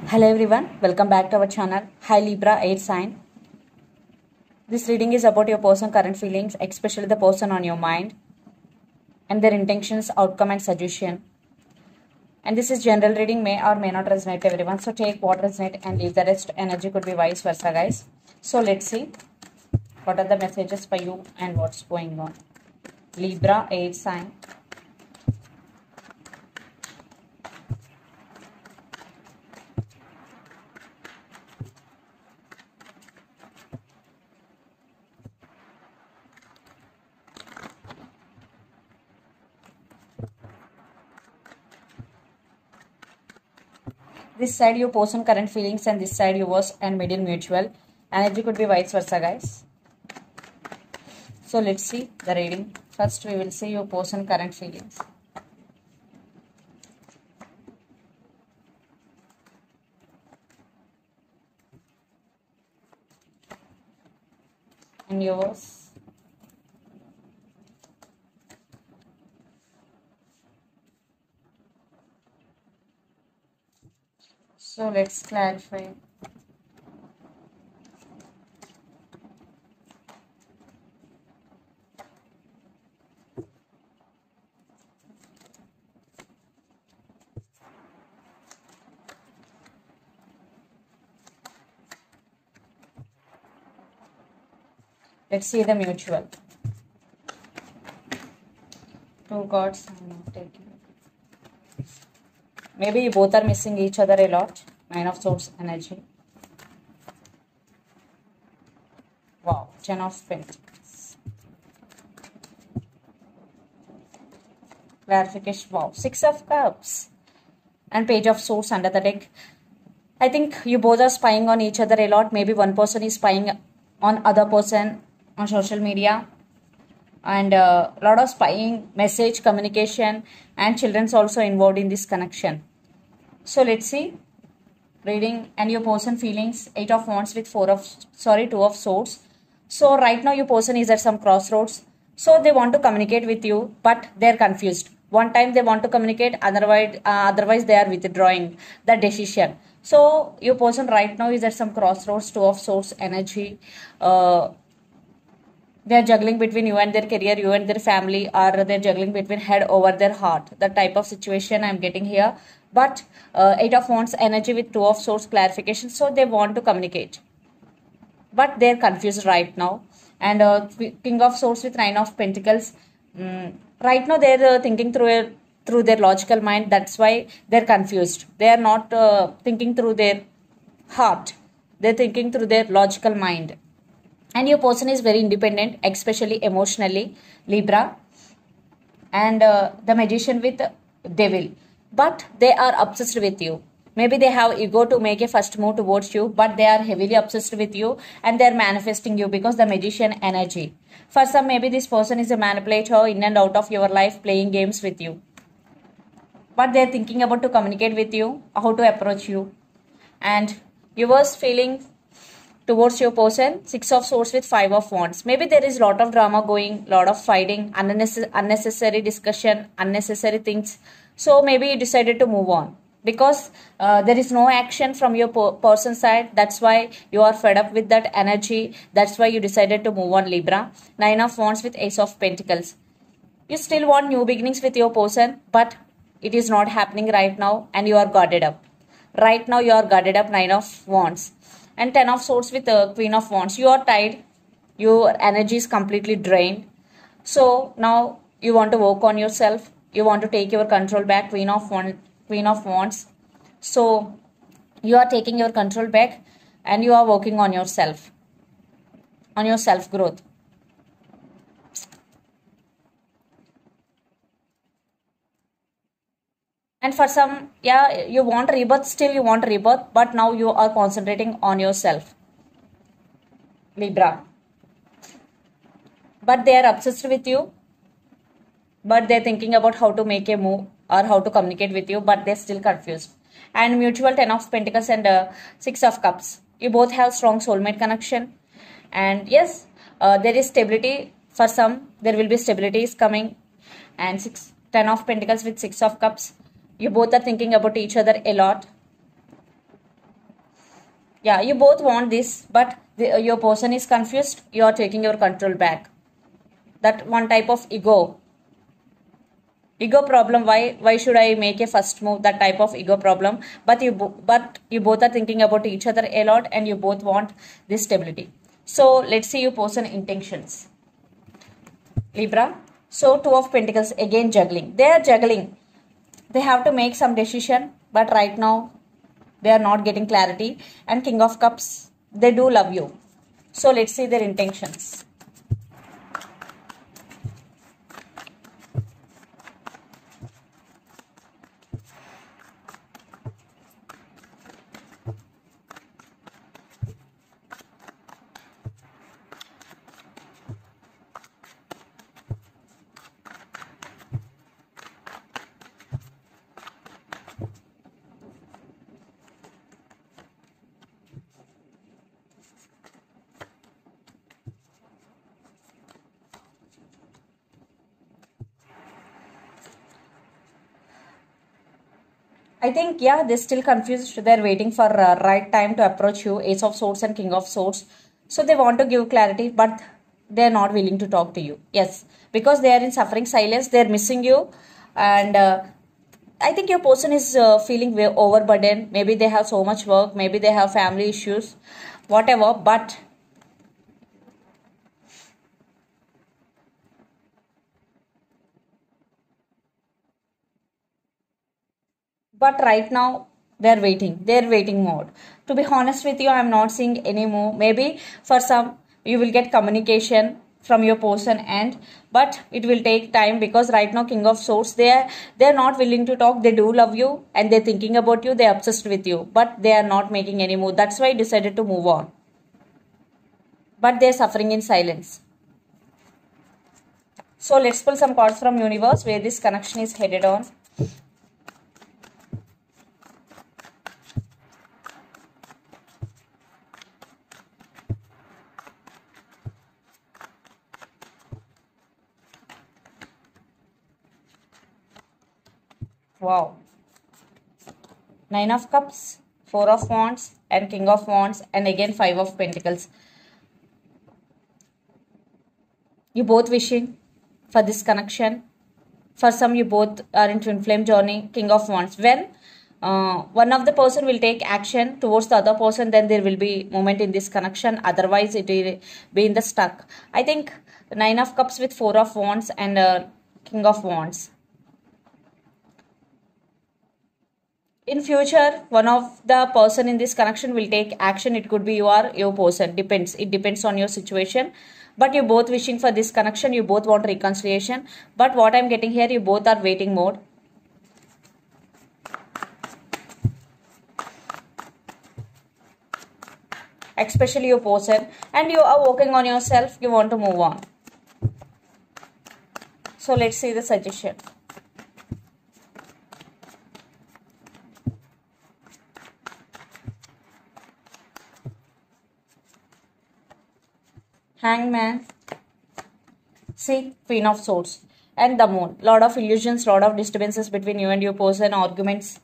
Hello everyone, welcome back to our channel. Hi Libra air sign. This reading is about your person's current feelings, especially the person on your mind, and their intentions, outcome, and suggestion. And this is general reading, may or may not resonate everyone. So take what resonate and leave the rest. Energy could be vice versa, guys. So let's see what are the messages for you and what's going on. Libra air sign. This side your person current feelings and this side yours and middle mutual. Energy could be vice versa, guys. So let's see the reading. First we will see your person current feelings. And yours. So let's clarify. Let's see the mutual. Two cards. I'm not taking. Maybe you both are missing each other a lot. Nine of Swords energy. Wow. Ten of Pentacles. Clarification. Wow. Six of Cups. And Page of Swords under the deck. I think you both are spying on each other a lot. Maybe one person is spying on other person on social media. And a lot of spying, message, communication, and children's also involved in this connection. So let's see reading and your person feelings. Eight of Wands with Two of Swords. So right now your person is at some crossroads. So they want to communicate with you, but they're confused. One time they want to communicate, otherwise they are withdrawing the decision. So your person right now is at some crossroads. Two of Swords energy. They are juggling between you and their career, you and their family, or they're juggling between head over their heart. The type of situation I'm getting here. But Eight of Wands energy with Two of Swords clarification. So they want to communicate. But they're confused right now. And King of Swords with Nine of Pentacles. Right now they're thinking through their logical mind. That's why they're confused. They are not thinking through their heart. They're thinking through their logical mind. And your person is very independent, especially emotionally, Libra. And the Magician with Devil. But they are obsessed with you. Maybe they have ego to make a first move towards you, but they are heavily obsessed with you and they are manifesting you because the Magician energy. For some, maybe this person is a manipulator in and out of your life, playing games with you. But they are thinking about to communicate with you, how to approach you. And yours feeling towards your person, Six of Swords with Five of Wands. Maybe there is a lot of drama going, lot of fighting, unnecessary discussion, unnecessary things. So maybe you decided to move on because there is no action from your person side. That's why you are fed up with that energy. That's why you decided to move on, Libra. Nine of Wands with Ace of Pentacles. You still want new beginnings with your person, but it is not happening right now and you are guarded up. Right now you are guarded up, Nine of Wands. And Ten of Swords with Queen of Wands. You are tired. Your energy is completely drained. So now you want to work on yourself. You want to take your control back. Queen of Wands. So you are taking your control back and you are working on yourself. On your self-growth. And for some, yeah, you want rebirth, still you want rebirth, but now you are concentrating on yourself, Libra. But they are obsessed with you, but they're thinking about how to make a move or how to communicate with you, but they're still confused. And mutual Ten of Pentacles and Six of Cups. You both have strong soulmate connection. And yes, there is stability. For some, there will be stability is coming. And Ten of Pentacles with Six of Cups. You both are thinking about each other a lot. Yeah, you both want this, but your person is confused. You are taking your control back. That one type of ego problem. Why should I make a first move? That type of ego problem. But you both are thinking about each other a lot, and you both want this stability. So let's see your person intentions. Libra. So two of pentacles, again juggling. They are juggling. They have to make some decision, but right now they are not getting clarity. And king of cups, they do love you. So let's see their intentions. I think, yeah, they're still confused. They're waiting for right time to approach you. Ace of Swords and King of Swords. So they want to give clarity, but they're not willing to talk to you. Yes, because they are in suffering silence. They're missing you. And I think your person is feeling overburdened. Maybe they have so much work. Maybe they have family issues. Whatever. But right now they're waiting mode. To be honest with you, I'm not seeing any more. Maybe for some you will get communication from your person, and but it will take time, because right now king of swords, they're not willing to talk. They do love you and they're thinking about you, they're obsessed with you, but they are not making any move. That's why I decided to move on, but they're suffering in silence. So let's pull some cards from universe where this connection is headed on. Wow. Nine of Cups, Four of Wands, and King of Wands, and again Five of Pentacles. You both wishing for this connection. For some, you both are in twin flame journey. King of Wands. When one of the person will take action towards the other person, then there will be moment in this connection. Otherwise, it will be in the stuck. I think Nine of Cups with Four of Wands and King of Wands. In future, one of the person in this connection will take action. It could be your person. Depends. It depends on your situation. But you both wishing for this connection. You both want reconciliation. But what I'm getting here, you both are waiting mode. Especially your person. And you are working on yourself. You want to move on. So let's see the suggestion. Hangman. See, Queen of Swords. And the Moon. Lot of illusions, lot of disturbances between you and your person. Arguments.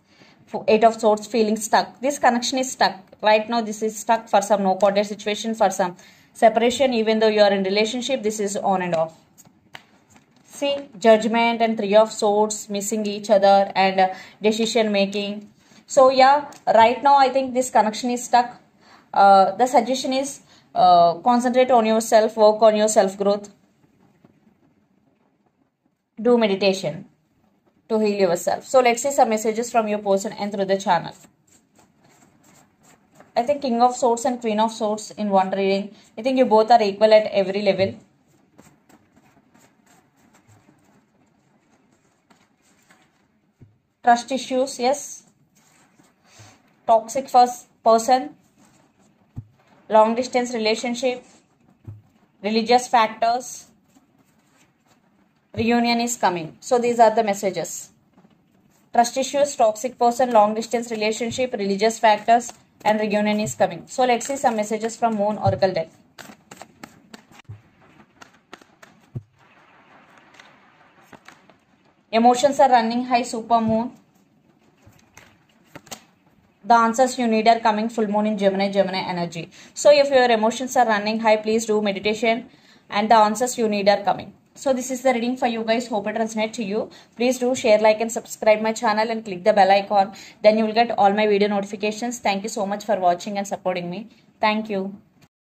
Eight of Swords, feeling stuck. This connection is stuck. Right now, this is stuck. For some no contact situation. For some separation. Even though you are in relationship, this is on and off. See, Judgment and Three of Swords. Missing each other and decision making. So, yeah, right now, I think this connection is stuck. The suggestion is concentrate on yourself, work on your self growth, do meditation to heal yourself. So let's see some messages from your person and through the channel. I think King of Swords and Queen of Swords in one reading. I think you both are equal at every level. Trust issues, yes. Toxic first person. Long distance relationship, religious factors, reunion is coming. So these are the messages. Trust issues, toxic person, long distance relationship, religious factors, and reunion is coming. So let's see some messages from Moon Oracle deck. Emotions are running high, super moon. The answers you need are coming full moon in Gemini, Gemini energy. So if your emotions are running high, please do meditation and the answers you need are coming. So this is the reading for you guys. Hope it resonates to you. Please do share, like and subscribe my channel and click the bell icon. Then you will get all my video notifications. Thank you so much for watching and supporting me. Thank you.